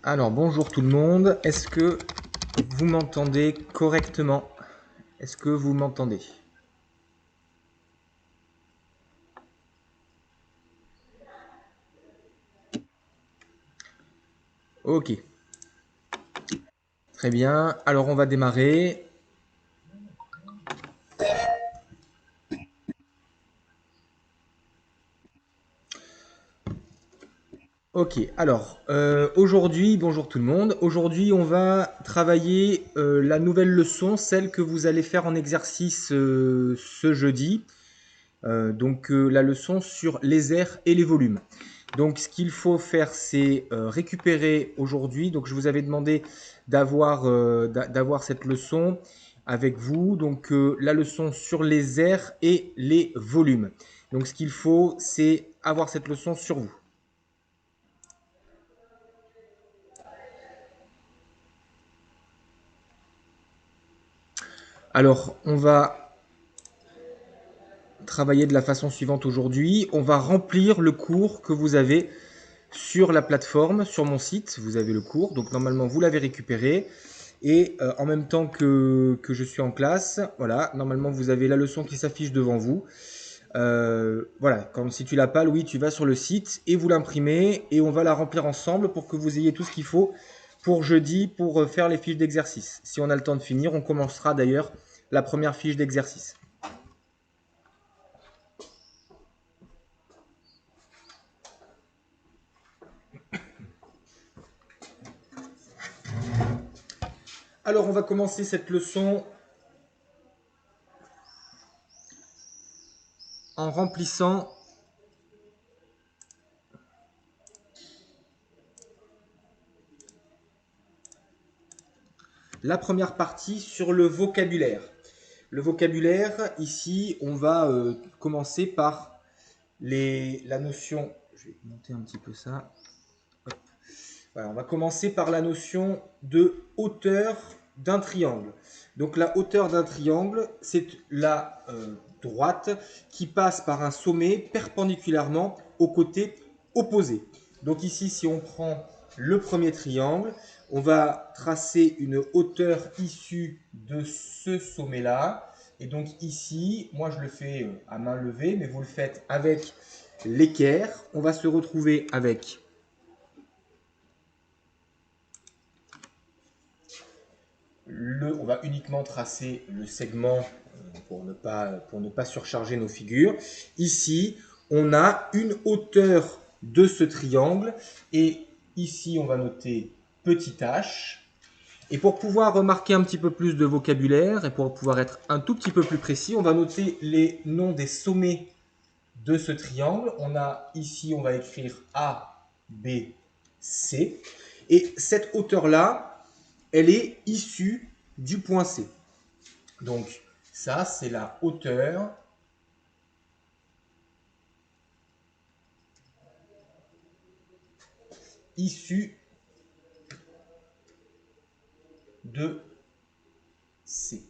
Alors bonjour tout le monde, est-ce que vous m'entendez correctement? Est-ce que vous m'entendez? Ok, très bien, alors on va démarrer. Ok, alors aujourd'hui, bonjour tout le monde, aujourd'hui on va travailler la nouvelle leçon, celle que vous allez faire en exercice ce jeudi. La leçon sur les airs et les volumes. Donc ce qu'il faut faire, c'est récupérer aujourd'hui. Donc je vous avais demandé d'avoir cette leçon avec vous. Donc la leçon sur les airs et les volumes. Donc ce qu'il faut, c'est avoir cette leçon sur vous. Alors on va travailler de la façon suivante aujourd'hui. On va remplir le cours que vous avez sur la plateforme, sur mon site. Vous avez le cours, donc normalement vous l'avez récupéré. Et en même temps que je suis en classe, voilà, normalement vous avez la leçon qui s'affiche devant vous. Voilà, comme si tu l'as pas, Louis, tu vas sur le site et vous l'imprimez et on va la remplir ensemble pour que vous ayez tout ce qu'il faut pour jeudi pour faire les fiches d'exercice. Si on a le temps de finir, on commencera d'ailleurs la première fiche d'exercice. Alors on va commencer cette leçon en remplissant la première partie sur le vocabulaire. Le vocabulaire, ici, on va commencer par la notion. Je vais monter un petit peu ça. Hop. Voilà, on va commencer par la notion de hauteur d'un triangle. Donc la hauteur d'un triangle, c'est la droite qui passe par un sommet perpendiculairement au côté opposé. Donc ici, si on prend le premier triangle, on va tracer une hauteur issue de ce sommet-là. Et donc ici, moi je le fais à main levée, mais vous le faites avec l'équerre. On va se retrouver avec on va uniquement tracer le segment pour ne pas surcharger nos figures. Ici, on a une hauteur de ce triangle et ici, on va noter petit h. Et pour pouvoir remarquer un petit peu plus de vocabulaire et pour pouvoir être un tout petit peu plus précis, on va noter les noms des sommets de ce triangle. On a ici, on va écrire A, B, C. Et cette hauteur-là, elle est issue du point C. Donc ça, c'est la hauteur issue de C.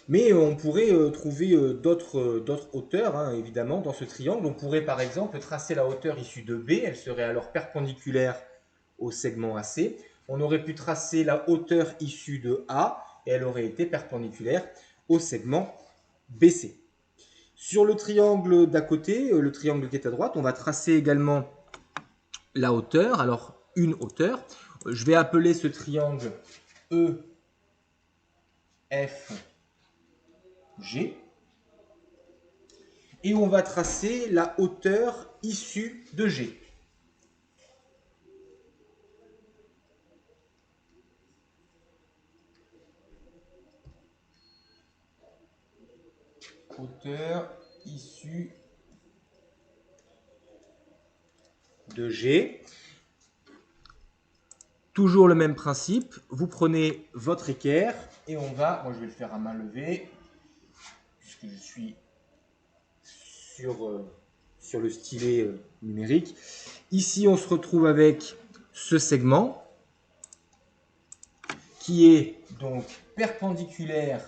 Mais on pourrait trouver d'autres hauteurs, hein, évidemment, dans ce triangle. On pourrait par exemple tracer la hauteur issue de B, elle serait alors perpendiculaire au segment AC. On aurait pu tracer la hauteur issue de A, et elle aurait été perpendiculaire au segment BC. Sur le triangle d'à côté, le triangle qui est à droite, on va tracer également la hauteur. Alors, une hauteur. Je vais appeler ce triangle E, F, G. Et on va tracer la hauteur issue de G. Hauteur issue de G. Toujours le même principe, vous prenez votre équerre et on va, moi je vais le faire à main levée, puisque je suis sur le stylet numérique. Ici on se retrouve avec ce segment qui est donc perpendiculaire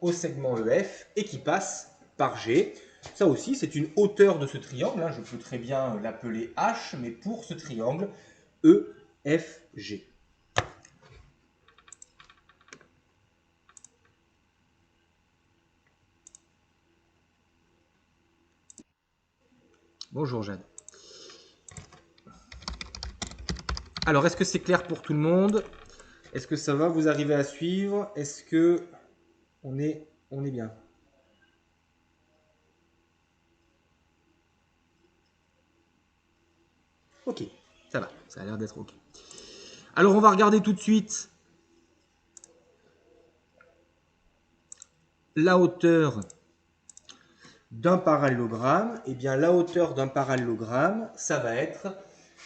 au segment EF et qui passe par G. Ça aussi, c'est une hauteur de ce triangle. Hein. Je peux très bien l'appeler H, mais pour ce triangle, EFG. Bonjour Jade. Alors, est-ce que c'est clair pour tout le monde? Est-ce que ça va? Vous arrivez à suivre? Est-ce que on est bien? Ok, ça va, ça a l'air d'être ok. Alors, on va regarder tout de suite la hauteur d'un parallélogramme. Eh bien, la hauteur d'un parallélogramme, ça va être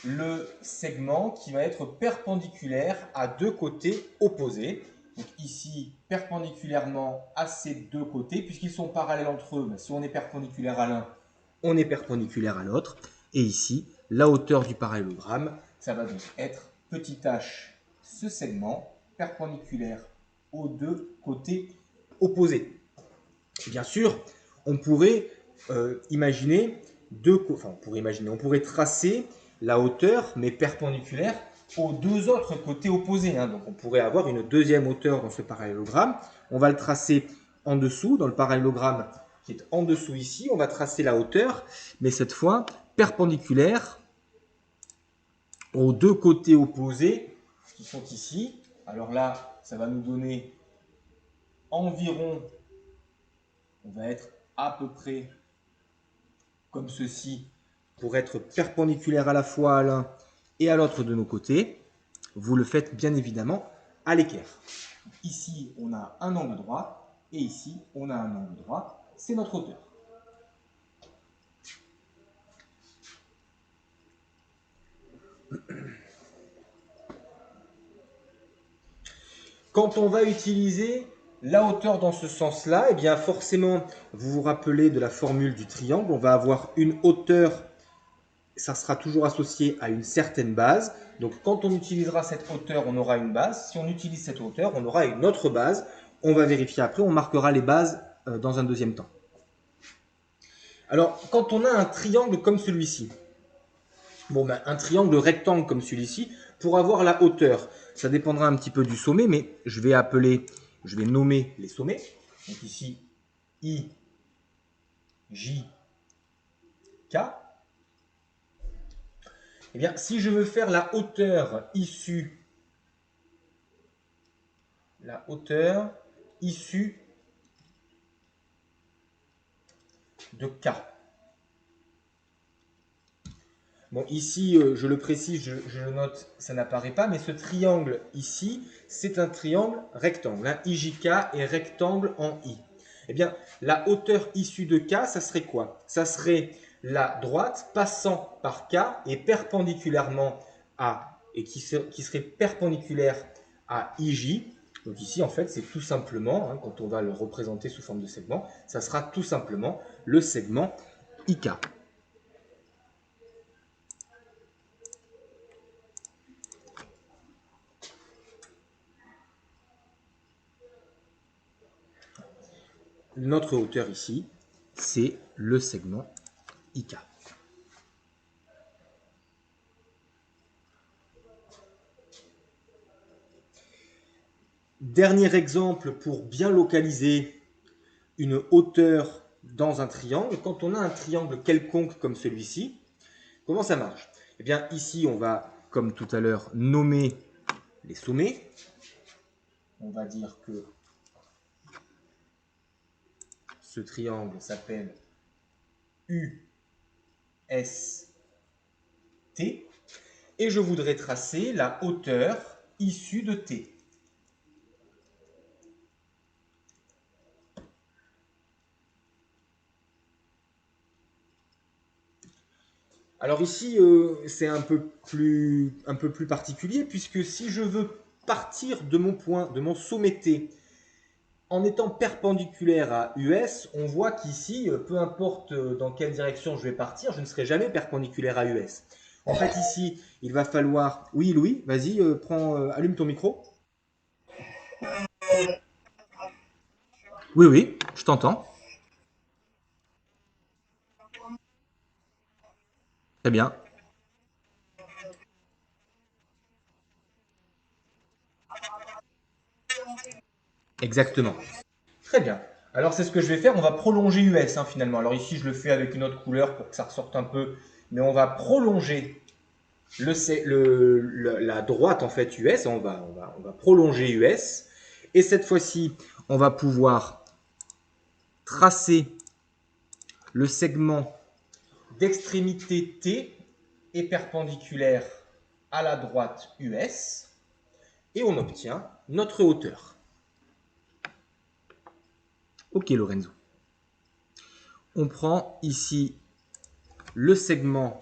le segment qui va être perpendiculaire à deux côtés opposés. Donc ici, perpendiculairement à ces deux côtés, puisqu'ils sont parallèles entre eux, si on est perpendiculaire à l'un, on est perpendiculaire à l'autre. Et ici, la hauteur du parallélogramme, ça va donc être petit h, ce segment perpendiculaire aux deux côtés opposés. Bien sûr, on pourrait imaginer on pourrait tracer la hauteur, mais perpendiculaire aux deux autres côtés opposés. Hein. Donc on pourrait avoir une deuxième hauteur dans ce parallélogramme. On va le tracer en dessous, dans le parallélogramme qui est en dessous ici. On va tracer la hauteur, mais cette fois perpendiculaire aux deux côtés opposés qui sont ici. Alors là, ça va nous donner environ, on va être à peu près comme ceci, pour être perpendiculaire à la fois à l'un et à l'autre de nos côtés. Vous le faites bien évidemment à l'équerre. Ici, on a un angle droit, et ici, on a un angle droit. C'est notre hauteur. Quand on va utiliser la hauteur dans ce sens-là, eh bien forcément, vous vous rappelez de la formule du triangle, on va avoir une hauteur, ça sera toujours associé à une certaine base. Donc quand on utilisera cette hauteur, on aura une base. Si on utilise cette hauteur, on aura une autre base. On va vérifier après, on marquera les bases dans un deuxième temps. Alors, quand on a un triangle comme celui-ci, un triangle rectangle comme celui-ci, pour avoir la hauteur, ça dépendra un petit peu du sommet, mais je vais nommer les sommets. Donc ici, I, J, K. Eh bien, si je veux faire la hauteur issue de K. Bon, ici, je le précise, je le note, ça n'apparaît pas, mais ce triangle ici, c'est un triangle rectangle. Hein. IJK est rectangle en I. Eh bien, la hauteur issue de K, ça serait quoi? Ça serait la droite passant par K et perpendiculairement à, et qui serait perpendiculaire à IJ. Donc ici, en fait, c'est tout simplement, hein, quand on va le représenter sous forme de segment, ça sera tout simplement le segment IK. Notre hauteur ici, c'est le segment IK. Dernier exemple pour bien localiser une hauteur dans un triangle. Quand on a un triangle quelconque comme celui-ci, comment ça marche? Eh bien, ici, on va, comme tout à l'heure, nommer les sommets. On va dire que ce triangle s'appelle UST. Et je voudrais tracer la hauteur issue de T. Alors ici, c'est un peu plus particulier, puisque si je veux partir de mon point, de mon sommet T, en étant perpendiculaire à US, on voit qu'ici, peu importe dans quelle direction je vais partir, je ne serai jamais perpendiculaire à US. En fait, ici, il va falloir... Oui, Louis, vas-y, allume ton micro. Oui, oui, je t'entends. Très bien. Exactement. Très bien. Alors c'est ce que je vais faire. On va prolonger US finalement. Alors ici je le fais avec une autre couleur pour que ça ressorte un peu. Mais on va prolonger la droite en fait US. On va prolonger US. Et cette fois-ci, on va pouvoir tracer le segment d'extrémité T est perpendiculaire à la droite US. Et on obtient notre hauteur. Ok Lorenzo. On prend ici le segment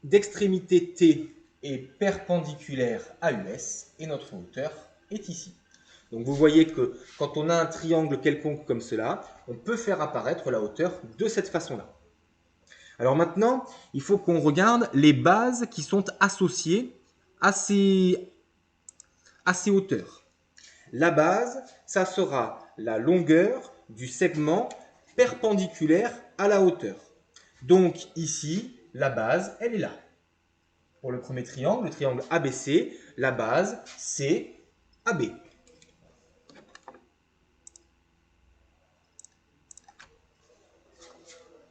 d'extrémité T est perpendiculaire à US et notre hauteur est ici. Donc vous voyez que quand on a un triangle quelconque comme cela, on peut faire apparaître la hauteur de cette façon-là. Alors maintenant, il faut qu'on regarde les bases qui sont associées à ces hauteurs. La base, ça sera la longueur du segment perpendiculaire à la hauteur. Donc ici, la base, elle est là. Pour le premier triangle, le triangle ABC, la base, c'est AB.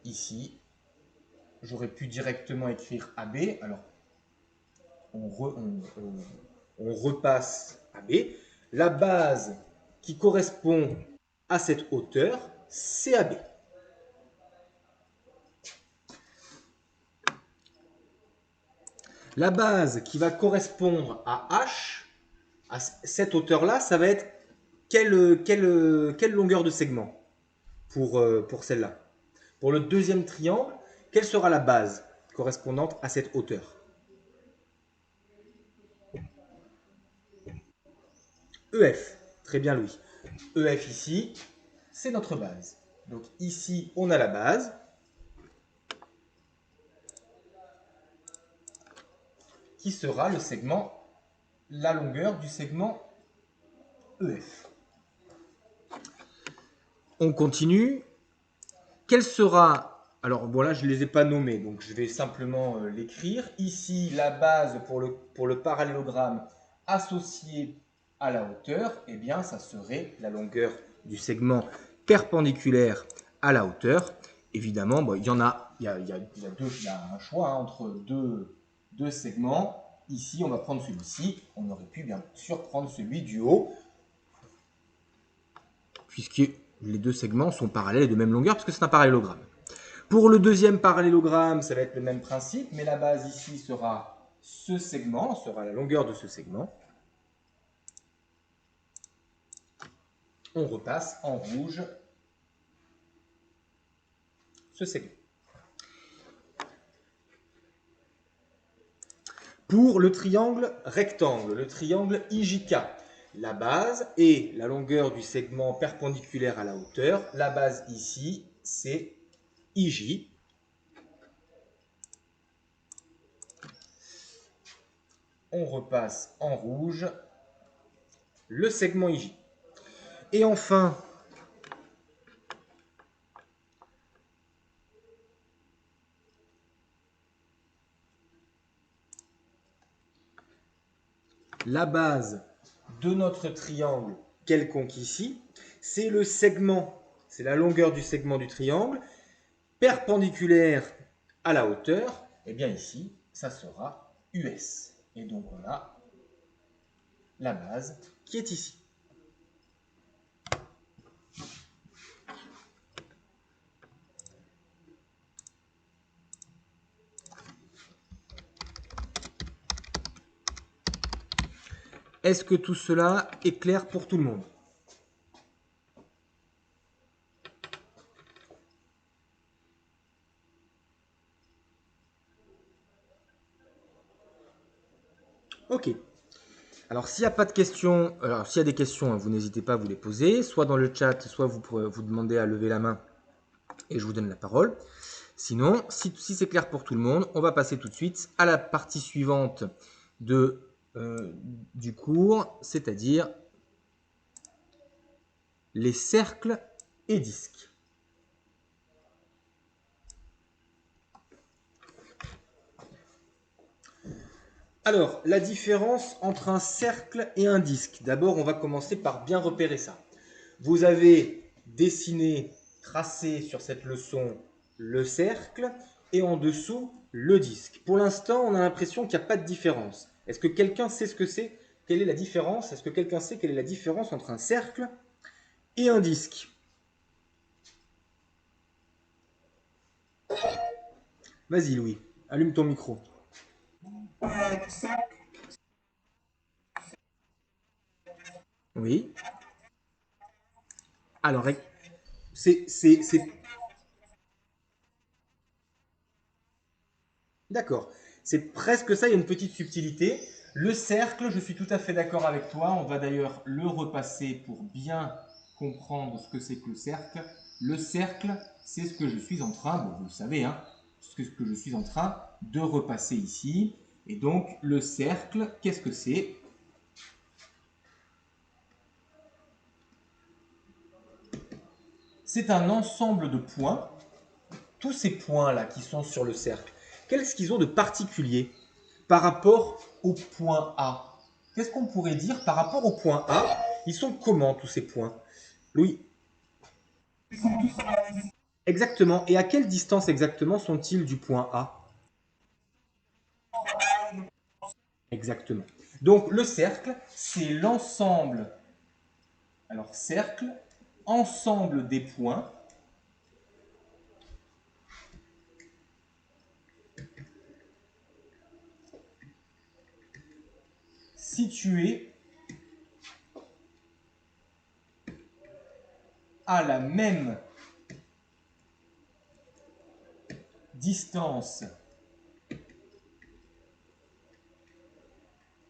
Ici, j'aurais pu directement écrire AB. Alors, on repasse AB. La base qui correspond à cette hauteur, c'est AB. La base qui va correspondre à H, à cette hauteur-là, ça va être quelle longueur de segment pour celle-là. Pour le deuxième triangle, quelle sera la base correspondante à cette hauteur? EF. Très bien, Louis. EF ici, c'est notre base. Donc ici, on a la base. Qui sera le segment, la longueur du segment EF. On continue. Quelle sera... Alors bon là, je ne les ai pas nommés, donc je vais simplement l'écrire. Ici, la base pour le parallélogramme associé à la hauteur, eh bien, ça serait la longueur du segment perpendiculaire à la hauteur. Évidemment, bon, il y a un choix entre deux segments. Ici, on va prendre celui-ci. On aurait pu bien sûr prendre celui du haut, puisque les deux segments sont parallèles et de même longueur, puisque c'est un parallélogramme. Pour le deuxième parallélogramme, ça va être le même principe, mais la base ici sera ce segment, sera la longueur de ce segment. On repasse en rouge ce segment. Pour le triangle rectangle, le triangle IJK, la base et la longueur du segment perpendiculaire à la hauteur. La base ici, c'est IJ. On repasse en rouge le segment IJ. Et enfin, la base de notre triangle quelconque ici, c'est le segment, c'est la longueur du segment du triangle, perpendiculaire à la hauteur. Et bien ici, ça sera US. Et donc on a la base qui est ici. Est-ce que tout cela est clair pour tout le monde? Ok. Alors s'il n'y a pas de questions, alors s'il y a des questions, vous n'hésitez pas à vous les poser, soit dans le chat, soit vous pourrez vous demander à lever la main et je vous donne la parole. Sinon, si c'est clair pour tout le monde, on va passer tout de suite à la partie suivante du cours, c'est-à-dire les cercles et disques. Alors, la différence entre un cercle et un disque. D'abord, on va commencer par bien repérer ça. Vous avez dessiné, tracé sur cette leçon le cercle et en dessous le disque. Pour l'instant, on a l'impression qu'il n'y a pas de différence. Est-ce que quelqu'un sait ce que c'est? Quelle est la différence? Est-ce que quelqu'un sait quelle est la différence entre un cercle et un disque? Vas-y Louis, allume ton micro. Oui. Alors, c'est... D'accord. C'est presque ça, il y a une petite subtilité. Le cercle, je suis tout à fait d'accord avec toi. On va d'ailleurs le repasser pour bien comprendre ce que c'est que le cercle. Le cercle, c'est ce que je suis en train, bon, vous le savez, hein, ce que je suis en train de repasser ici. Et donc, le cercle, qu'est-ce que c'est? C'est un ensemble de points. Tous ces points-là qui sont sur le cercle, qu'est-ce qu'ils ont de particulier par rapport au point A? Qu'est-ce qu'on pourrait dire par rapport au point A? Ils sont comment tous ces points? Louis? Exactement. Et à quelle distance exactement sont-ils du point A? Exactement. Donc le cercle, c'est l'ensemble. Alors cercle, ensemble des points situés à la même distance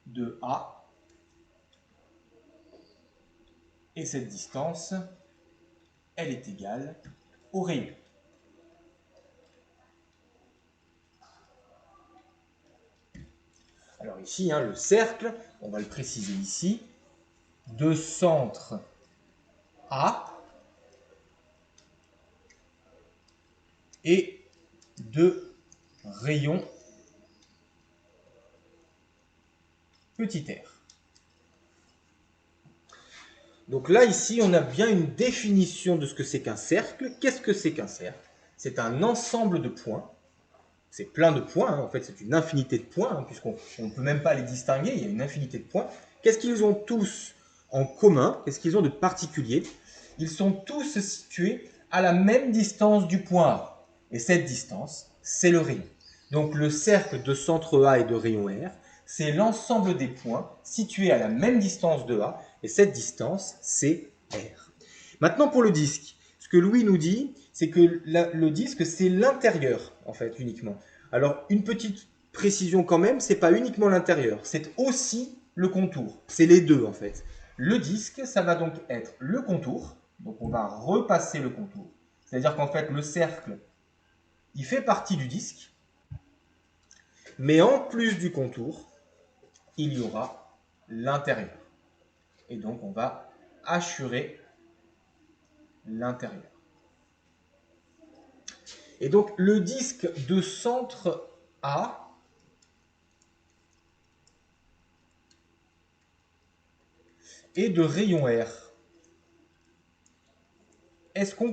de A. Et cette distance, elle est égale au rayon. Alors ici, hein, le cercle, on va le préciser ici, de centre A et de rayon petit r. Donc là, ici, on a bien une définition de ce que c'est qu'un cercle. Qu'est-ce que c'est qu'un cercle? C'est un ensemble de points. C'est plein de points, hein. En fait, c'est une infinité de points, hein, puisqu'on ne peut même pas les distinguer, il y a une infinité de points. Qu'est-ce qu'ils ont tous en commun? Qu'est-ce qu'ils ont de particulier? Ils sont tous situés à la même distance du point A. Et cette distance, c'est le rayon. Donc le cercle de centre A et de rayon R, c'est l'ensemble des points situés à la même distance de A, et cette distance, c'est R. Maintenant pour le disque, ce que Louis nous dit, c'est que le disque, c'est l'intérieur, en fait, uniquement. Alors, une petite précision quand même, c'est pas uniquement l'intérieur, c'est aussi le contour. C'est les deux, en fait. Le disque, ça va donc être le contour, donc on va repasser le contour. C'est-à-dire qu'en fait, le cercle, il fait partie du disque, mais en plus du contour, il y aura l'intérieur. Et donc, on va assurer l'intérieur. Et donc, le disque de centre A et de rayon R. Est-ce que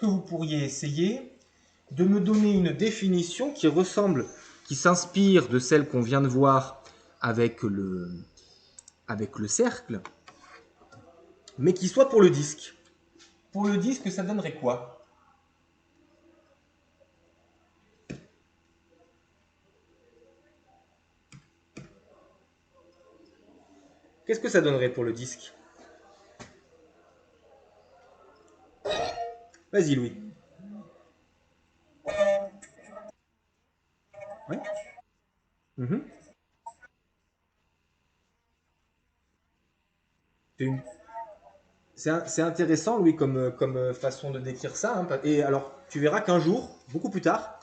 vous pourriez essayer de me donner une définition qui s'inspire de celle qu'on vient de voir avec le cercle, mais qui soit pour le disque? Pour le disque, ça donnerait quoi? Qu'est-ce que ça donnerait pour le disque? Vas-y, Louis. Ouais. Mhm. C'est intéressant, Louis, comme façon de décrire ça, hein. Et alors, tu verras qu'un jour, beaucoup plus tard,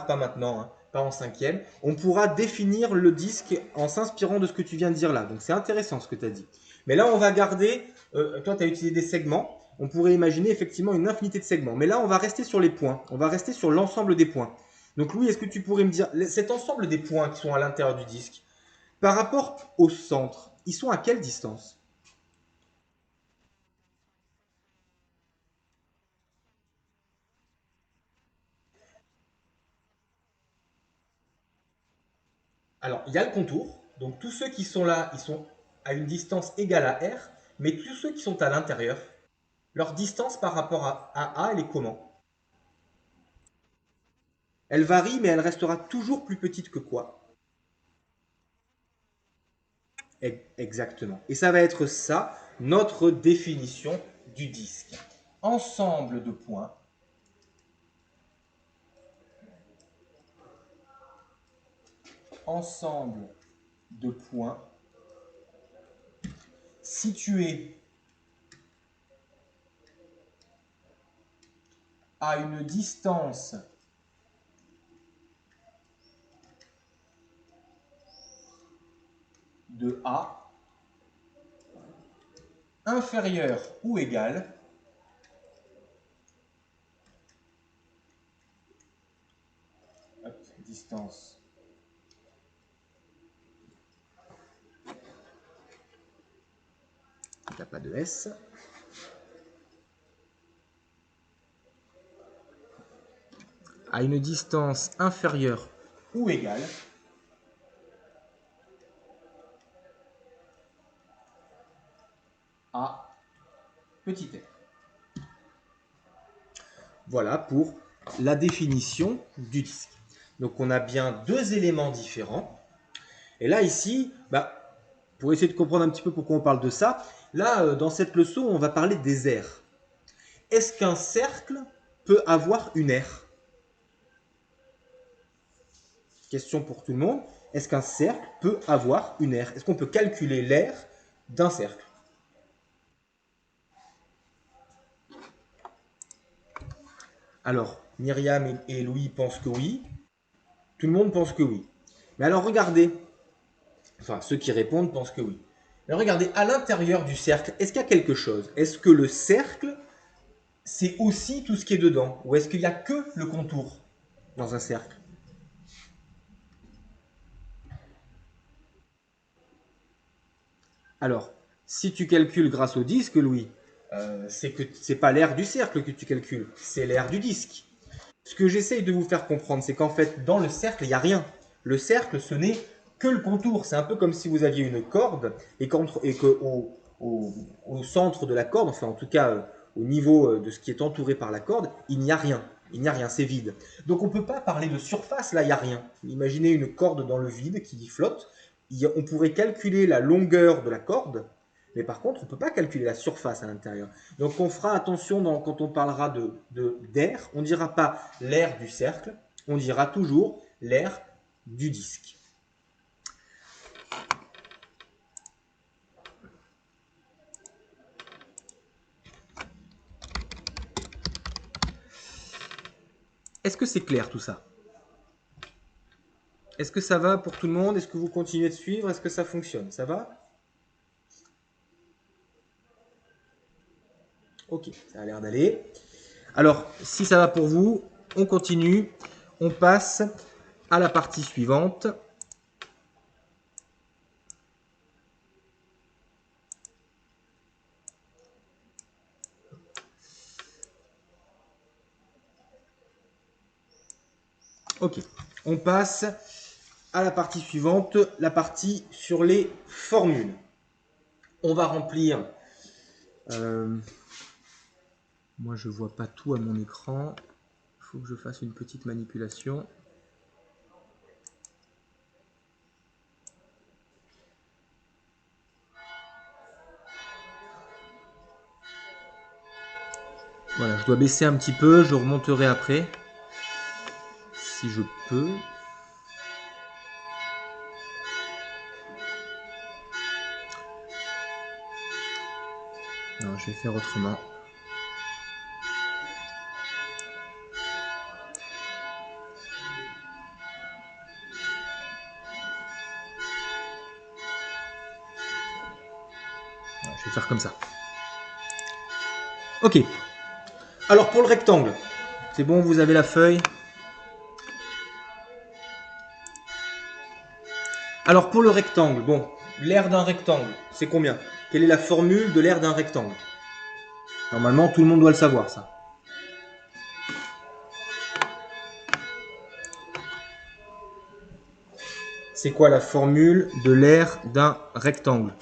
pas maintenant, hein, pas en cinquième, on pourra définir le disque en s'inspirant de ce que tu viens de dire là. Donc c'est intéressant ce que tu as dit. Mais là, on va garder, toi tu as utilisé des segments, on pourrait imaginer effectivement une infinité de segments. Mais là, on va rester sur les points, on va rester sur l'ensemble des points. Donc Louis, est-ce que tu pourrais me dire, cet ensemble des points qui sont à l'intérieur du disque, par rapport au centre, ils sont à quelle distance? Alors, il y a le contour. Donc, tous ceux qui sont là, ils sont à une distance égale à R. Mais tous ceux qui sont à l'intérieur, leur distance par rapport à A, elle est comment? Elle varie, mais elle restera toujours plus petite que quoi? Exactement. Et ça va être ça, notre définition du disque. Ensemble de points ensemble de points situés à une distance de A inférieure ou égale distance il n'y a pas de S à une distance inférieure ou égale à petit r. Voilà pour la définition du disque. Donc on a bien deux éléments différents. Et là ici, pour essayer de comprendre un petit peu pourquoi on parle de ça, là dans cette leçon on va parler des aires. Est-ce qu'un cercle peut avoir une aire? Question pour tout le monde. Est-ce qu'un cercle peut avoir une aire? Est-ce qu'on peut calculer l'aire d'un cercle? Alors, Myriam et Louis pensent que oui. Tout le monde pense que oui. Mais alors regardez, enfin ceux qui répondent pensent que oui. Mais regardez, à l'intérieur du cercle, est-ce qu'il y a quelque chose? Est-ce que le cercle, c'est aussi tout ce qui est dedans? Ou est-ce qu'il n'y a que le contour dans un cercle? Alors, si tu calcules grâce au disque, Louis, c'est que c'est pas l'aire du cercle que tu calcules, c'est l'aire du disque. Ce que j'essaye de vous faire comprendre, c'est qu'en fait, dans le cercle, il n'y a rien. Le cercle, ce n'est que le contour. C'est un peu comme si vous aviez une corde et qu'au au centre de la corde, enfin en tout cas au niveau de ce qui est entouré par la corde, il n'y a rien. Il n'y a rien, c'est vide. Donc on ne peut pas parler de surface, là il n'y a rien. Imaginez une corde dans le vide qui flotte. On pourrait calculer la longueur de la corde, mais par contre on ne peut pas calculer la surface à l'intérieur. Donc on fera attention quand on parlera d'air, on ne dira pas l'air du cercle, on dira toujours l'air du disque. Est-ce que c'est clair tout ça? Est-ce que ça va pour tout le monde? Est-ce que vous continuez de suivre? Est-ce que ça fonctionne? Ça va? Ok, ça a l'air d'aller. Alors, si ça va pour vous, on continue. On passe à la partie suivante. Ok, on passe à la partie suivante, la partie sur les formules. On va remplir... moi, je ne vois pas tout à mon écran. Il faut que je fasse une petite manipulation. Voilà, je dois baisser un petit peu, je remonterai après, si je peux. Non, je vais faire autrement. Voilà, je vais faire comme ça. Ok. Alors pour le rectangle, c'est bon, vous avez la feuille. Alors pour le rectangle, bon, l'aire d'un rectangle, c'est combien? Quelle est la formule de l'aire d'un rectangle? Normalement, tout le monde doit le savoir, ça. C'est quoi la formule de l'aire d'un rectangle?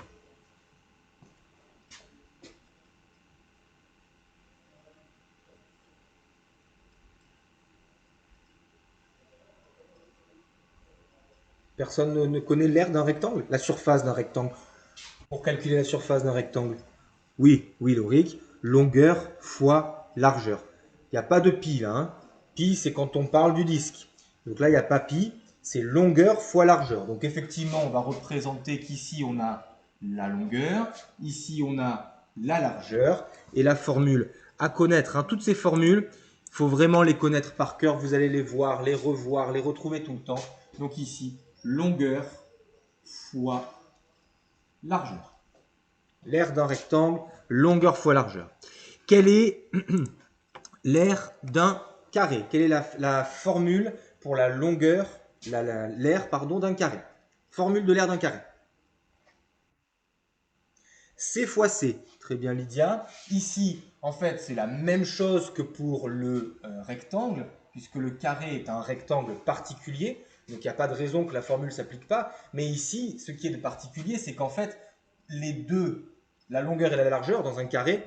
Personne ne connaît l'aire d'un rectangle? La surface d'un rectangle. Pour calculer la surface d'un rectangle. Oui, oui, Lauric. Longueur fois largeur. Il n'y a pas de pi là. Hein. Pi, c'est quand on parle du disque. Donc là, il n'y a pas pi. C'est longueur fois largeur. Donc effectivement, on va représenter qu'ici, on a la longueur. Ici, on a la largeur. Et la formule à connaître. Hein. Toutes ces formules, il faut vraiment les connaître par cœur. Vous allez les voir, les revoir, les retrouver tout le temps. Donc ici, longueur fois largeur. L'aire d'un rectangle, longueur fois largeur. Quelle est l'aire d'un carré? Quelle est la formule pour la longueur, l'aire d'un carré? Formule de l'aire d'un carré. C fois C. Très bien, Lydia. Ici, en fait, c'est la même chose que pour le rectangle, puisque le carré est un rectangle particulier. Donc, il n'y a pas de raison que la formule ne s'applique pas. Mais ici, ce qui est de particulier, c'est qu'en fait, les deux, la longueur et la largeur, dans un carré,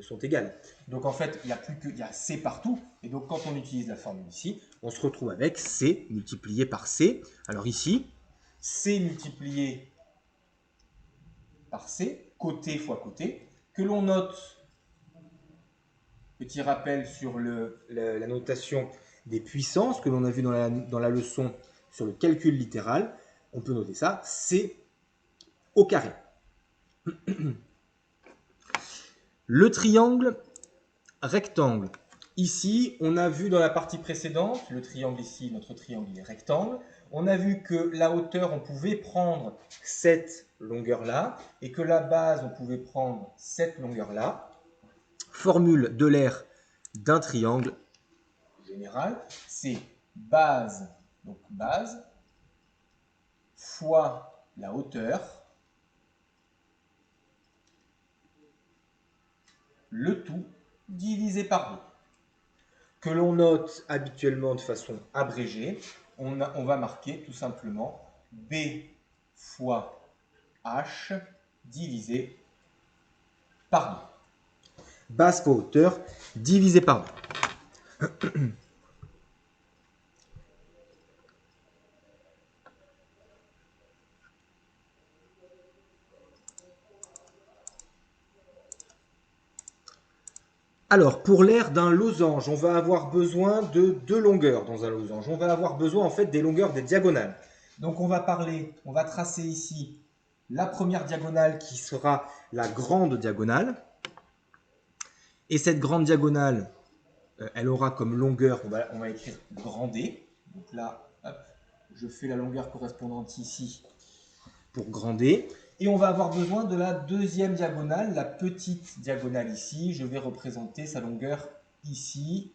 sont égales. Donc, en fait, il y a C partout. Et donc, quand on utilise la formule ici, on se retrouve avec C multiplié par C. Alors ici, C multiplié par C, côté fois côté, que l'on note, petit rappel sur la notation des puissances que l'on a vu dans la leçon sur le calcul littéral, on peut noter ça, C au carré. Le triangle rectangle. Ici, on a vu dans la partie précédente, le triangle ici, notre triangle est rectangle, on a vu que la hauteur, on pouvait prendre cette longueur-là, et que la base, on pouvait prendre cette longueur-là. Formule de l'aire d'un triangle général, c'est base, donc base, fois la hauteur, le tout divisé par 2. Que l'on note habituellement de façon abrégée, on va marquer tout simplement B fois H divisé par 2. Base fois hauteur divisé par 2. Alors, pour l'aire d'un losange, on va avoir besoin de deux longueurs dans un losange. On va avoir besoin en fait des longueurs des diagonales. Donc on va tracer ici la première diagonale qui sera la grande diagonale. Et cette grande diagonale, elle aura comme longueur, on va écrire grand D. Donc là, hop, je fais la longueur correspondante ici pour grand D. Et on va avoir besoin de la deuxième diagonale, la petite diagonale ici. Je vais représenter sa longueur ici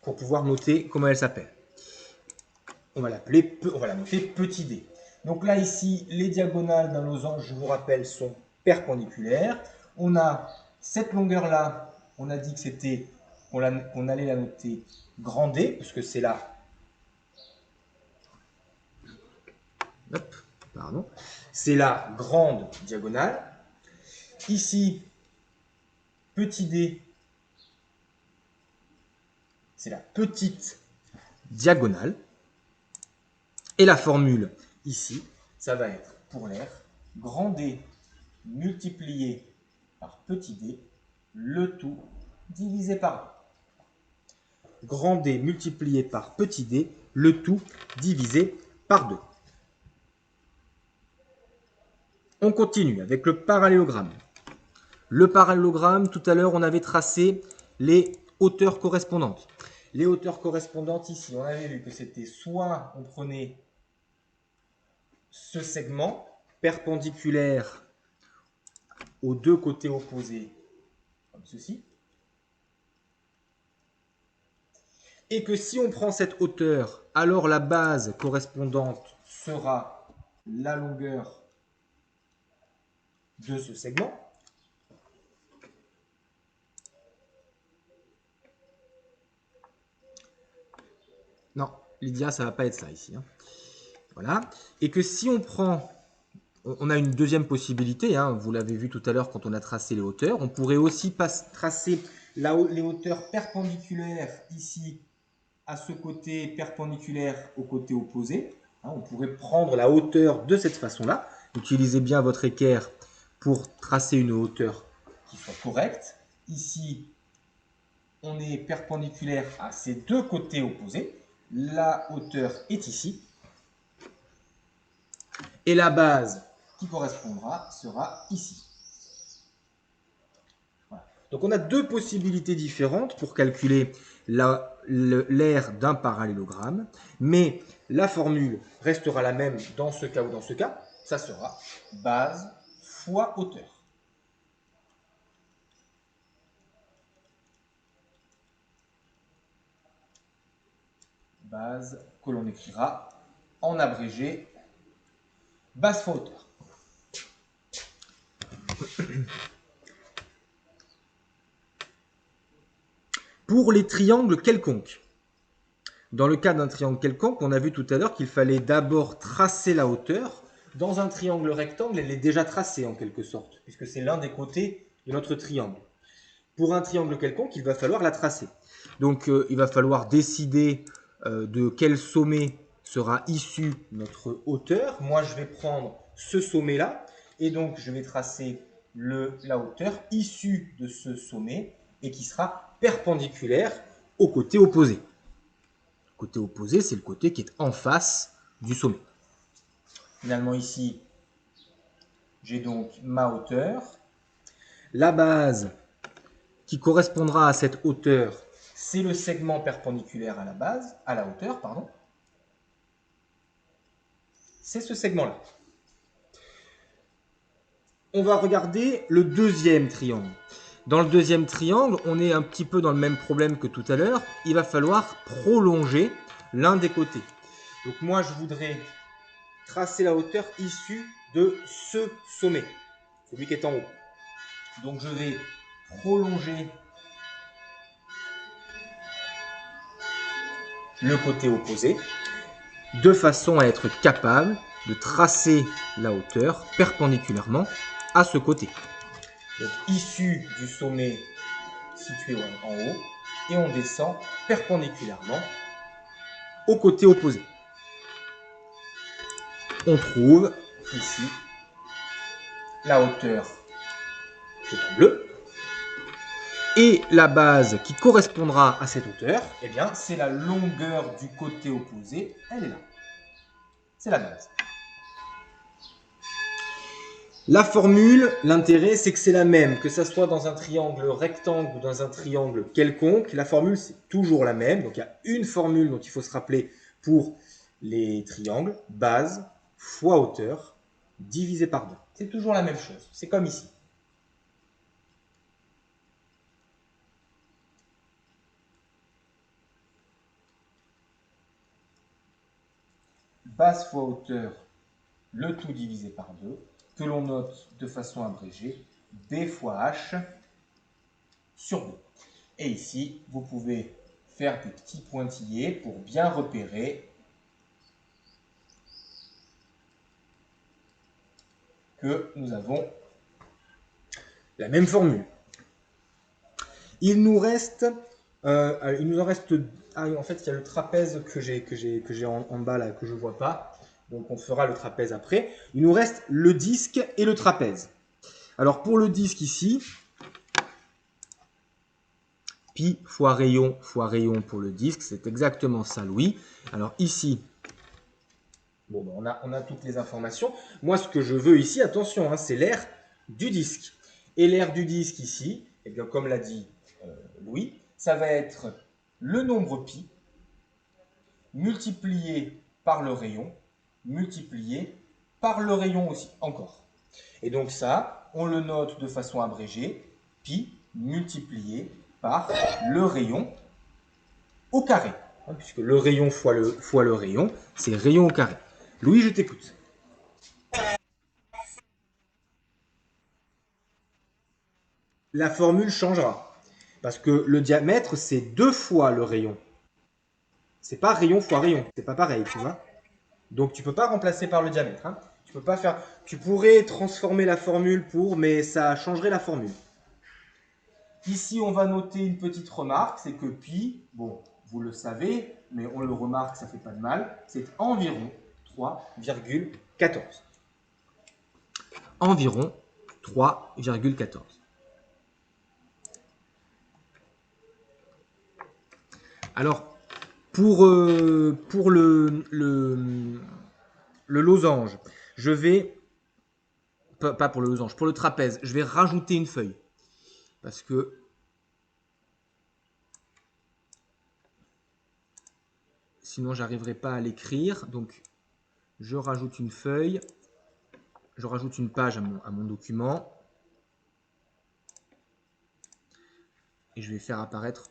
pour pouvoir noter comment elle s'appelle. On va la noter petit d. Donc là ici, les diagonales d'un losange, je vous rappelle, sont perpendiculaires. On a cette longueur-là, on a dit que c'était, qu'on allait la noter grand D, parce que c'est là. Hop, pardon. C'est la grande diagonale. Ici, petit d, c'est la petite diagonale. Et la formule ici, ça va être pour l'aire grand D multiplié par petit d, le tout divisé par 2. Grand D multiplié par petit d, le tout divisé par 2. On continue avec le parallélogramme. Le parallélogramme, tout à l'heure, on avait tracé les hauteurs correspondantes. Les hauteurs correspondantes ici, on avait vu que c'était soit on prenait ce segment perpendiculaire aux deux côtés opposés, comme ceci, et que si on prend cette hauteur, alors la base correspondante sera la longueur de ce segment. Non, Lydia, ça ne va pas être ça ici. Hein. Voilà. Et que si on prend, on a une deuxième possibilité, hein, vous l'avez vu tout à l'heure quand on a tracé les hauteurs, on pourrait aussi tracer les hauteurs perpendiculaires ici à ce côté perpendiculaire au côté opposé. Hein, on pourrait prendre la hauteur de cette façon-là. Utilisez bien votre équerre pour tracer une hauteur qui soit correcte. Ici, on est perpendiculaire à ces deux côtés opposés. La hauteur est ici. Et la base qui correspondra sera ici. Voilà. Donc on a deux possibilités différentes pour calculer l'aire d'un parallélogramme, mais la formule restera la même dans ce cas ou dans ce cas. Ça sera base fois hauteur. Base que l'on écrira en abrégé base fois hauteur. Pour les triangles quelconques, dans le cas d'un triangle quelconque, on a vu tout à l'heure qu'il fallait d'abord tracer la hauteur. Dans un triangle rectangle, elle est déjà tracée en quelque sorte, puisque c'est l'un des côtés de notre triangle. Pour un triangle quelconque, il va falloir la tracer. Donc il va falloir décider de quel sommet sera issue notre hauteur. Moi, je vais prendre ce sommet-là, et donc je vais tracer la hauteur issue de ce sommet, et qui sera perpendiculaire au côté opposé. Le côté opposé, c'est le côté qui est en face du sommet. Finalement, ici, j'ai donc ma hauteur. La base qui correspondra à cette hauteur, c'est le segment perpendiculaire à la base, à la hauteur, pardon. C'est ce segment-là. On va regarder le deuxième triangle. Dans le deuxième triangle, on est un petit peu dans le même problème que tout à l'heure. Il va falloir prolonger l'un des côtés. Donc moi, je voudrais tracer la hauteur issue de ce sommet, celui qui est en haut. Donc je vais prolonger le côté opposé de façon à être capable de tracer la hauteur perpendiculairement à ce côté. Donc issue du sommet situé en haut, et on descend perpendiculairement au côté opposé. On trouve ici la hauteur qui est en bleu, et la base qui correspondra à cette hauteur, eh bien, c'est la longueur du côté opposé, elle est là. C'est la base. La formule, l'intérêt, c'est que c'est la même, que ça soit dans un triangle rectangle ou dans un triangle quelconque. La formule, c'est toujours la même. Donc, il y a une formule dont il faut se rappeler pour les triangles. Base fois hauteur divisé par 2. C'est toujours la même chose. C'est comme ici. Base fois hauteur, le tout divisé par 2. Que l'on note de façon abrégée, B fois H sur 2. Et ici, vous pouvez faire des petits pointillés pour bien repérer que nous avons la même formule. Il nous en reste, en fait, il y a le trapèze que j'ai en bas là, que je ne vois pas. Donc on fera le trapèze après. Il nous reste le disque et le trapèze. Alors pour le disque ici, pi fois rayon pour le disque, c'est exactement ça, Louis. Alors ici, bon, on a toutes les informations. Moi, ce que je veux ici, attention, hein, c'est l'aire du disque. Et l'aire du disque ici, eh bien, comme l'a dit Louis, ça va être le nombre pi multiplié par le rayon, multiplié par le rayon aussi, encore. Et donc ça, on le note de façon abrégée, pi multiplié par le rayon au carré. Hein, puisque le rayon fois le rayon, c'est rayon au carré. Louis, je t'écoute. la formule changera. Parce que le diamètre, c'est 2 fois le rayon. C'est pas rayon fois rayon, c'est pas pareil, tu vois. Donc tu peux pas remplacer par le diamètre. Hein. Tu peux pas faire. Tu pourrais transformer la formule mais ça changerait la formule. Ici, on va noter une petite remarque, c'est que pi, bon, vous le savez, mais on le remarque, ça fait pas de mal, c'est environ 3,14. Environ 3,14. Alors, pour le losange, je vais, pas pour le losange, pour le trapèze, je vais rajouter une feuille. Parce que sinon, j'arriverai pas à l'écrire. Donc, je rajoute une feuille. Je rajoute une page à mon document. Et je vais faire apparaître.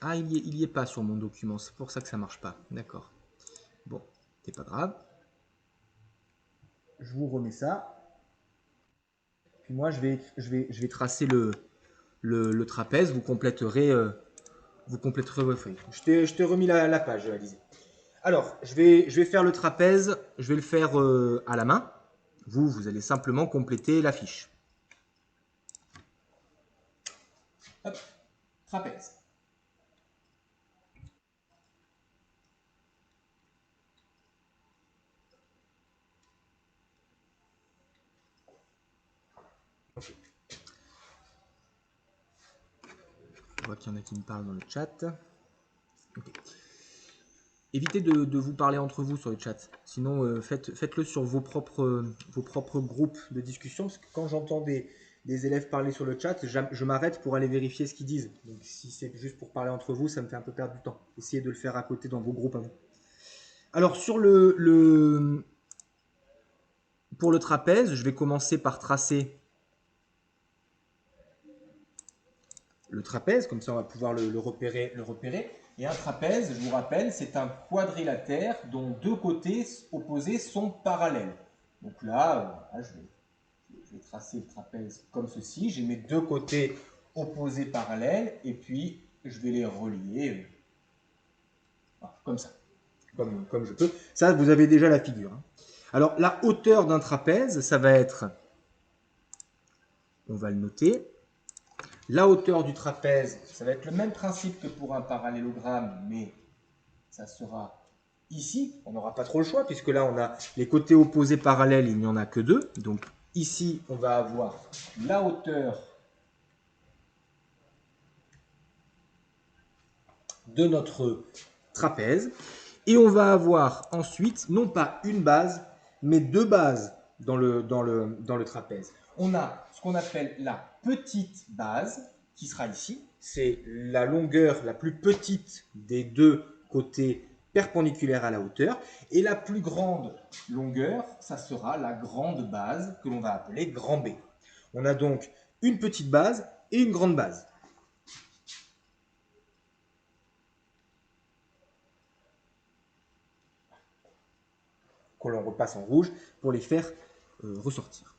Ah, il y est pas sur mon document. C'est pour ça que ça marche pas. D'accord. Bon, c'est pas grave. Je vous remets ça. Puis moi, je vais tracer le trapèze. Vous compléterez vos feuilles. Je t'ai remis la page, Alizé. Alors, je vais faire le trapèze. Je vais le faire à la main. Vous allez simplement compléter la fiche. Hop, trapèze. Okay. Je vois qu'il y en a qui me parlent dans le chat. Okay. Évitez de vous parler entre vous sur le chat. Sinon, faites-le sur vos propres groupes de discussion. Parce que quand j'entends des élèves parler sur le chat, je m'arrête pour aller vérifier ce qu'ils disent. Donc si c'est juste pour parler entre vous, ça me fait un peu perdre du temps. Essayez de le faire à côté dans vos groupes à vous. Alors sur pour le trapèze, je vais commencer par tracer le trapèze. Comme ça, on va pouvoir le repérer. Et un trapèze, je vous rappelle, c'est un quadrilatère dont deux côtés opposés sont parallèles. Donc là, je vais tracer le trapèze comme ceci. J'ai mes deux côtés opposés parallèles et puis je vais les relier comme ça, comme je peux. Ça, vous avez déjà la figure. Hein. Alors, la hauteur d'un trapèze, ça va être, on va le noter, la hauteur du trapèze, ça va être le même principe que pour un parallélogramme, mais ça sera ici. On n'aura pas trop le choix, puisque là, on a les côtés opposés parallèles, il n'y en a que deux. Donc ici, on va avoir la hauteur de notre trapèze. Et on va avoir ensuite, non pas une base, mais deux bases dans le trapèze. On a ce qu'on appelle la petite base, qui sera ici. C'est la longueur la plus petite des deux côtés perpendiculaires à la hauteur. Et la plus grande longueur, ça sera la grande base, que l'on va appeler grand B. On a donc une petite base et une grande base. Qu'on l'on repasse en rouge pour les faire ressortir.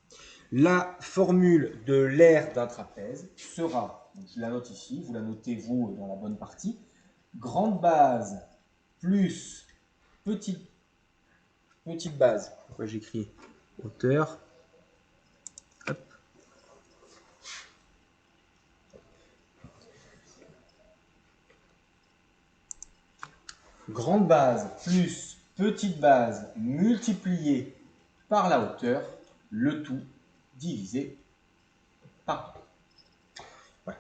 La formule de l'aire d'un trapèze sera, je la note ici, vous la notez vous dans la bonne partie, grande base plus petite base. Pourquoi j'écris hauteur? Hop. Grande base plus petite base multipliée par la hauteur, le tout divisé par 2. Voilà.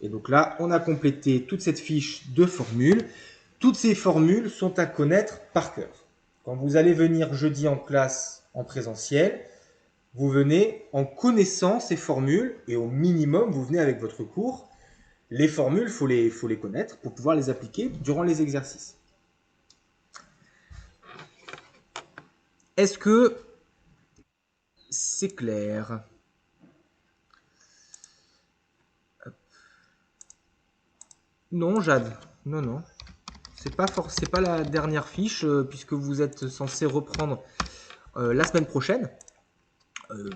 Et donc là, on a complété toute cette fiche de formules. Toutes ces formules sont à connaître par cœur. Quand vous allez venir jeudi en classe en présentiel, vous venez en connaissant ces formules et au minimum, vous venez avec votre cours. Les formules, il faut les connaître pour pouvoir les appliquer durant les exercices. Est-ce que c'est clair? Non, Jade. Non. C'est pas la dernière fiche puisque vous êtes censé reprendre la semaine prochaine.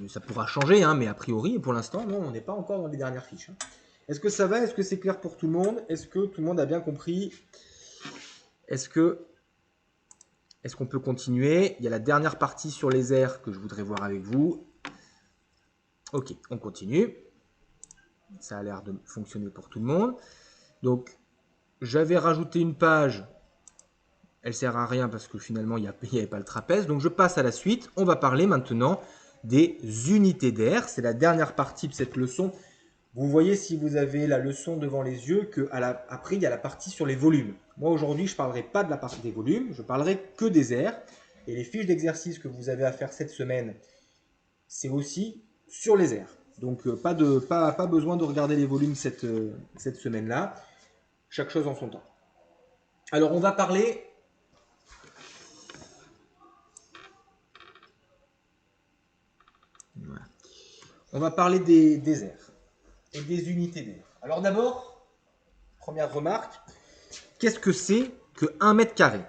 Ça pourra changer, hein, mais a priori, pour l'instant, non, on n'est pas encore dans les dernières fiches. Hein. Est-ce que ça va? Est-ce que c'est clair pour tout le monde? Est-ce que tout le monde a bien compris? Est-ce qu'on peut continuer? Il y a la dernière partie sur les airs que je voudrais voir avec vous. Ok, on continue. Ça a l'air de fonctionner pour tout le monde. Donc, j'avais rajouté une page. Elle ne sert à rien parce que finalement, il n'y avait pas le trapèze. Donc, je passe à la suite. On va parler maintenant des unités d'air. C'est la dernière partie de cette leçon. Vous voyez, si vous avez la leçon devant les yeux, qu'après, il y a la partie sur les volumes. Moi, aujourd'hui, je ne parlerai pas de la partie des volumes. Je parlerai que des airs. Et les fiches d'exercice que vous avez à faire cette semaine, c'est aussi sur les airs. Donc, pas besoin de regarder les volumes cette semaine-là. Chaque chose en son temps. Alors, on va parler... Voilà. On va parler des airs et des unités d'air. Alors d'abord, première remarque, qu'est-ce que c'est que 1 mètre carré?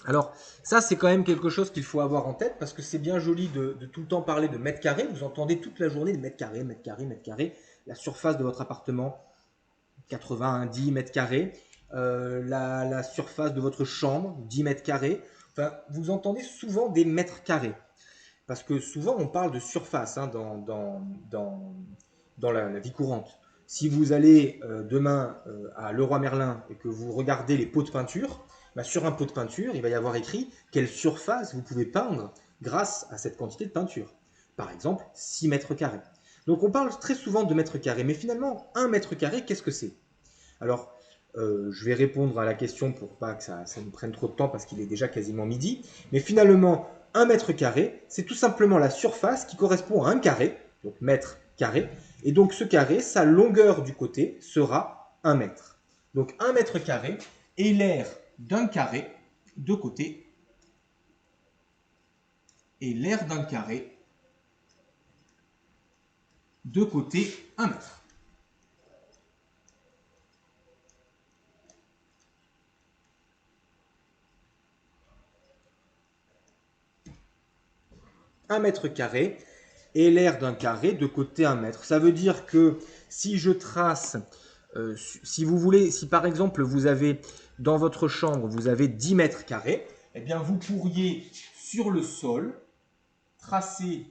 Alors, ça, c'est quand même quelque chose qu'il faut avoir en tête parce que c'est bien joli de tout le temps parler de mètres carrés. Vous entendez toute la journée de mètres carrés, mètres carrés, mètres carrés. La surface de votre appartement, 90 mètres carrés. La surface de votre chambre, 10 mètres carrés. Enfin, vous entendez souvent des mètres carrés. Parce que souvent, on parle de surface hein, dans la vie courante. Si vous allez demain à Leroy Merlin et que vous regardez les pots de peinture, bah, sur un pot de peinture, il va y avoir écrit quelle surface vous pouvez peindre grâce à cette quantité de peinture. Par exemple, 6 mètres carrés. Donc on parle très souvent de mètres carrés, mais finalement, 1 mètre carré, qu'est-ce que c'est? Alors, je vais répondre à la question pour pas que ça nous prenne trop de temps parce qu'il est déjà quasiment midi. Mais finalement, 1 mètre carré, c'est tout simplement la surface qui correspond à un carré, donc mètre carré. Et donc ce carré, sa longueur du côté sera 1 mètre. Donc 1 mètre carré est l'aire d'un carré de côté et l'aire d'un carré de côté 1 mètre. Un mètre carré et l'aire d'un carré de côté 1 mètre. Ça veut dire que si je trace, si vous voulez, si par exemple vous avez dans votre chambre, vous avez 10 mètres carrés, eh bien vous pourriez sur le sol tracer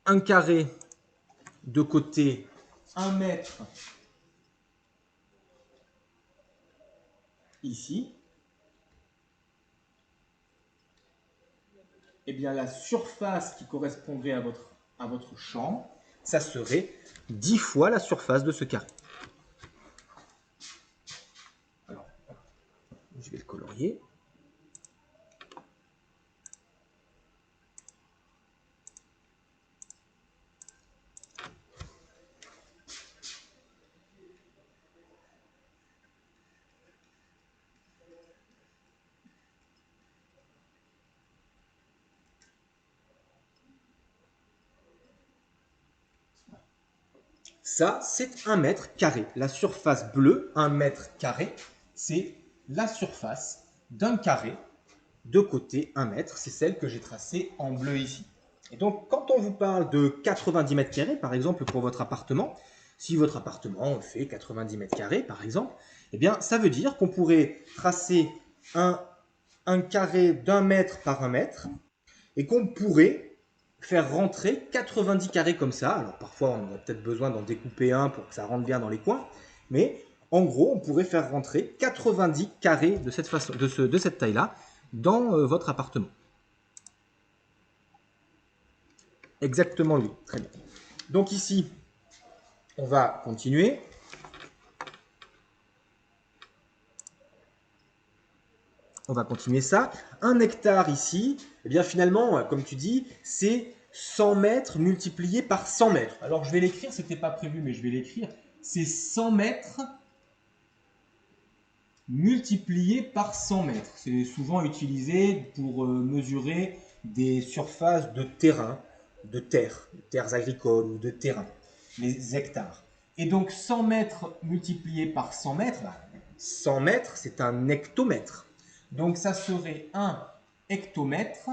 un carré de côté 1 mètre ici. Eh bien la surface qui correspondrait à votre chambre, ça serait 10 fois la surface de ce carré. Alors, je vais le colorier. Ça, c'est 1 mètre carré. La surface bleue, 1 mètre carré, c'est la surface d'un carré de côté 1 mètre. C'est celle que j'ai tracée en bleu ici. Et donc, quand on vous parle de 90 mètres carrés, par exemple, pour votre appartement, si votre appartement fait 90 mètres carrés, par exemple, eh bien, ça veut dire qu'on pourrait tracer un carré d'1 mètre par 1 mètre et qu'on pourrait faire rentrer 90 carrés comme ça. Alors parfois, on aurait peut-être besoin d'en découper un pour que ça rentre bien dans les coins. Mais en gros, on pourrait faire rentrer 90 carrés de cette façon, de cette taille-là dans votre appartement. Exactement, oui. Très bien. Donc ici, on va continuer. On va continuer ça. 1 hectare ici, eh bien finalement, comme tu dis, c'est 100 mètres multiplié par 100 mètres. Alors je vais l'écrire, ce n'était pas prévu, mais je vais l'écrire. C'est 100 mètres multiplié par 100 mètres. C'est souvent utilisé pour mesurer des surfaces de terrain, de terres agricoles ou de terrain, les hectares. Et donc 100 mètres multiplié par 100 mètres, 100 mètres, c'est un hectomètre. Donc ça serait 1 hectomètre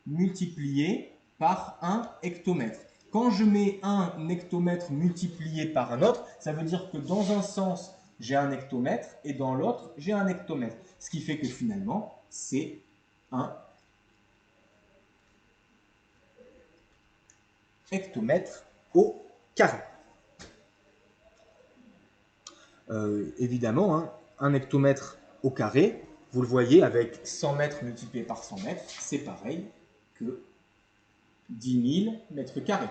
multiplié par 1 hectomètre. Quand je mets un hectomètre multiplié par un autre, ça veut dire que dans un sens, j'ai un hectomètre et dans l'autre, j'ai un hectomètre. Ce qui fait que finalement, c'est un hectomètre au carré. Évidemment, hein, un hectomètre au carré, vous le voyez, avec 100 mètres multiplié par 100 mètres, c'est pareil que 10 000 mètres carrés.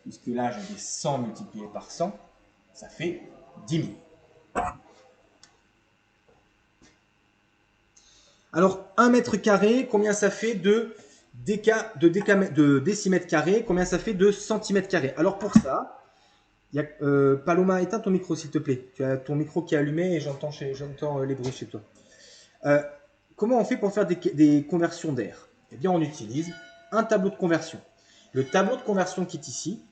Puisque là, j'avais 100 multiplié par 100, ça fait 10 000. Alors, 1 mètre carré, combien ça fait de décimètres carrés? Combien ça fait de centimètres carrés? Alors, pour ça, Paloma, éteins ton micro, s'il te plaît. Tu as ton micro qui est allumé et j'entends les bruits chez toi. Comment on fait pour faire des conversions d'air? Eh bien, on utilise un tableau de conversion. Le tableau de conversion qui est ici,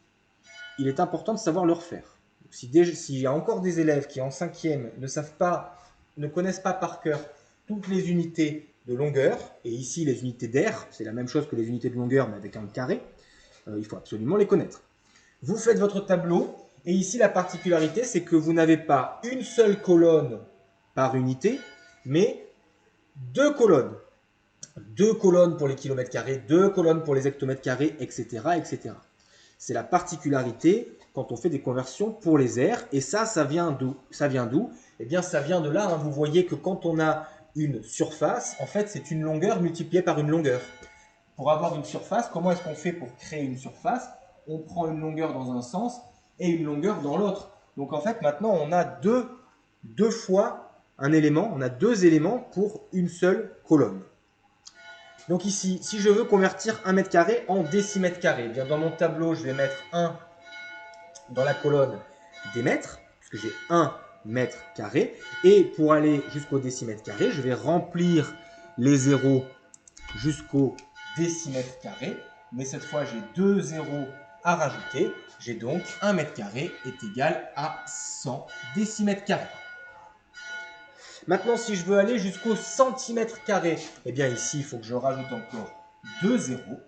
il est important de savoir le refaire. S'il y a encore des élèves qui, en cinquième, ne connaissent pas par cœur toutes les unités de longueur, et ici les unités d'air, c'est la même chose que les unités de longueur, mais avec un carré, il faut absolument les connaître. Vous faites votre tableau, et ici la particularité, c'est que vous n'avez pas une seule colonne par unité, mais deux colonnes. Deux colonnes pour les kilomètres carrés, deux colonnes pour les hectomètres carrés, etc. etc. C'est la particularité quand on fait des conversions pour les airs. Et ça vient d'où? Eh bien, ça vient de là. Hein. Vous voyez que quand on a une surface, en fait, c'est une longueur multipliée par une longueur. Pour avoir une surface, comment est-ce qu'on fait pour créer une surface? On prend une longueur dans un sens et une longueur dans l'autre. Donc, en fait, maintenant, on a deux fois un élément. On a deux éléments pour une seule colonne. Donc ici, si je veux convertir 1 mètre carré en décimètre carré, eh bien dans mon tableau, je vais mettre 1 dans la colonne des mètres, puisque j'ai 1 mètre carré. Et pour aller jusqu'au décimètre carré, je vais remplir les zéros jusqu'au décimètre carré. Mais cette fois, j'ai deux zéros à rajouter. J'ai donc 1 mètre carré est égal à 100 décimètres carrés. Maintenant, si je veux aller jusqu'au centimètre carré, eh bien ici, il faut que je rajoute encore 2 zéros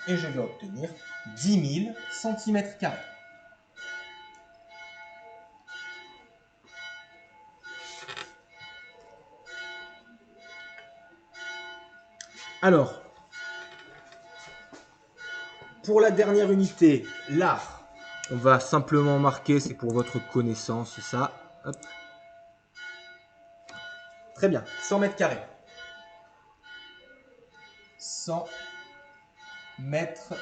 et je vais obtenir 10 000 centimètres carrés. Alors, pour la dernière unité, l'art, on va simplement marquer, c'est pour votre connaissance, ça. Hop. Très bien, 100 mètres carrés. 100 mètres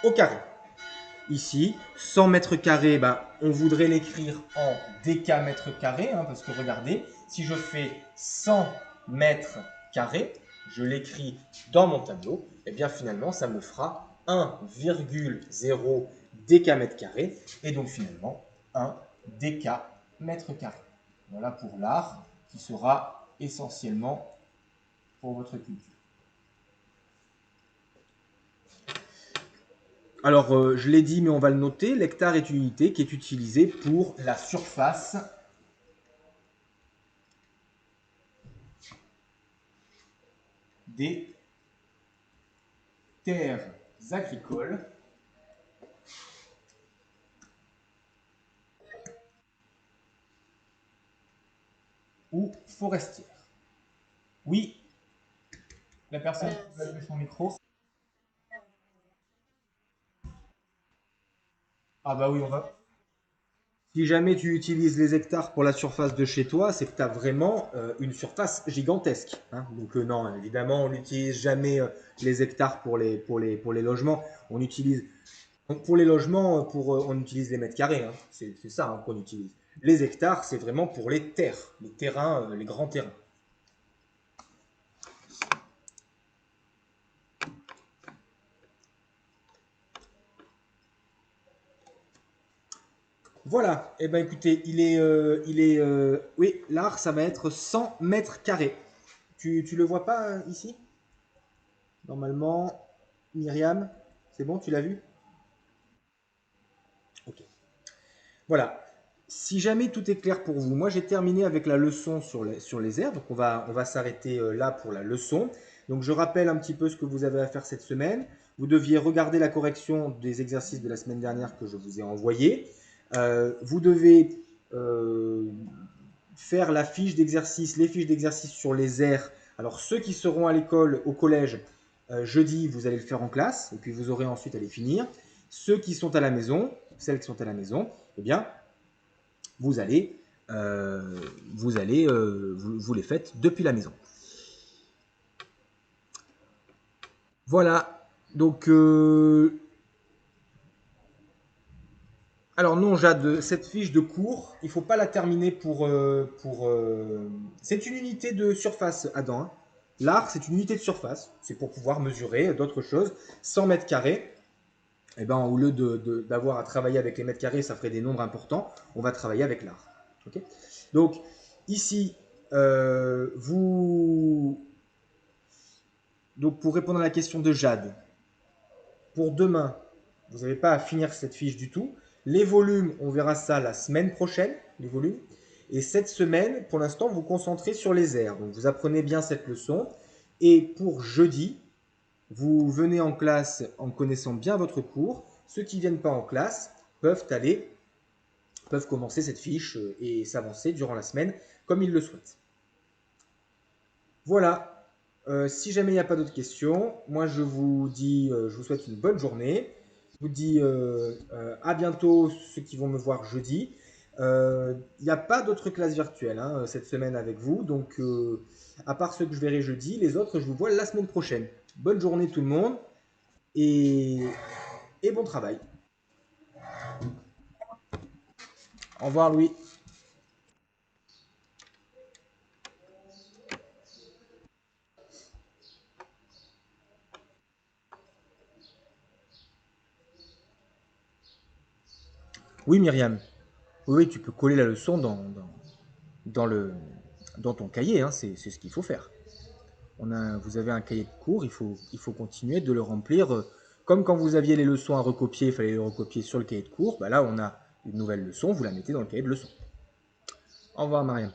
au carré. Ici, 100 mètres carrés, ben, on voudrait l'écrire en décamètres carrés, hein, parce que regardez, si je fais 100 mètres carrés, je l'écris dans mon tableau, et bien finalement, ça me fera 1,0 décamètre carré, et donc finalement, 1 décamètre carré. Voilà pour l'art, qui sera essentiellement pour votre culture. Alors, je l'ai dit, mais on va le noter, l'hectare est une unité qui est utilisée pour la surface des terres agricoles ou forestières. Oui, la personne qui a allumé son micro. Ah bah oui, on va. Si jamais tu utilises les hectares pour la surface de chez toi, c'est que tu as vraiment une surface gigantesque. Hein. Donc non, évidemment, on n'utilise jamais les hectares pour les logements. On utilise pour les logements, on utilise les mètres carrés. Hein. C'est ça hein, qu'on utilise. Les hectares, c'est vraiment pour les terres, les terrains, les grands terrains. Voilà, et eh ben écoutez, oui, l'art, ça va être 100 mètres carrés. Tu le vois pas ici? Normalement, Myriam, c'est bon, tu l'as vu? Ok. Voilà. si jamais tout est clair pour vous, moi j'ai terminé avec la leçon sur les airs, donc on va s'arrêter là pour la leçon. Donc je rappelle un petit peu ce que vous avez à faire cette semaine. Vous deviez regarder la correction des exercices de la semaine dernière que je vous ai envoyé. Vous devez faire la fiche d'exercice, les fiches d'exercice sur les airs. Alors ceux qui seront à l'école, au collège, jeudi, vous allez le faire en classe, et puis vous aurez ensuite à les finir. Ceux qui sont à la maison, celles qui sont à la maison, eh bien, vous allez, vous les faites depuis la maison. Voilà. Donc, alors non, Jade, cette fiche de cours, il ne faut pas la terminer C'est une unité de surface, Adam. Hein. L'art, c'est une unité de surface. C'est pour pouvoir mesurer d'autres choses. 100 mètres carrés. Eh ben, au lieu d'avoir à travailler avec les mètres carrés, ça ferait des nombres importants. On va travailler avec l'art. Okay. Donc, ici, donc, pour répondre à la question de Jade, pour demain, vous n'avez pas à finir cette fiche du tout. Les volumes, on verra ça la semaine prochaine, les volumes. Et cette semaine, pour l'instant, vous vous concentrez sur les airs. Donc, vous apprenez bien cette leçon. Et pour jeudi, vous venez en classe en connaissant bien votre cours. Ceux qui ne viennent pas en classe peuvent commencer cette fiche et s'avancer durant la semaine comme ils le souhaitent. Voilà. Si jamais il n'y a pas d'autres questions, moi je vous souhaite une bonne journée. Je vous dis à bientôt ceux qui vont me voir jeudi. Il n'y a pas d'autres classes virtuelles hein, cette semaine avec vous. Donc à part ceux que je verrai jeudi, les autres je vous vois la semaine prochaine. Bonne journée tout le monde et bon travail. Au revoir Louis. Oui Myriam. Oui, tu peux coller la leçon dans ton cahier, hein, c'est ce qu'il faut faire. Vous avez un cahier de cours, il faut continuer de le remplir. Comme quand vous aviez les leçons à recopier, il fallait les recopier sur le cahier de cours. Bah là, on a une nouvelle leçon, vous la mettez dans le cahier de leçon. Au revoir, Mariam.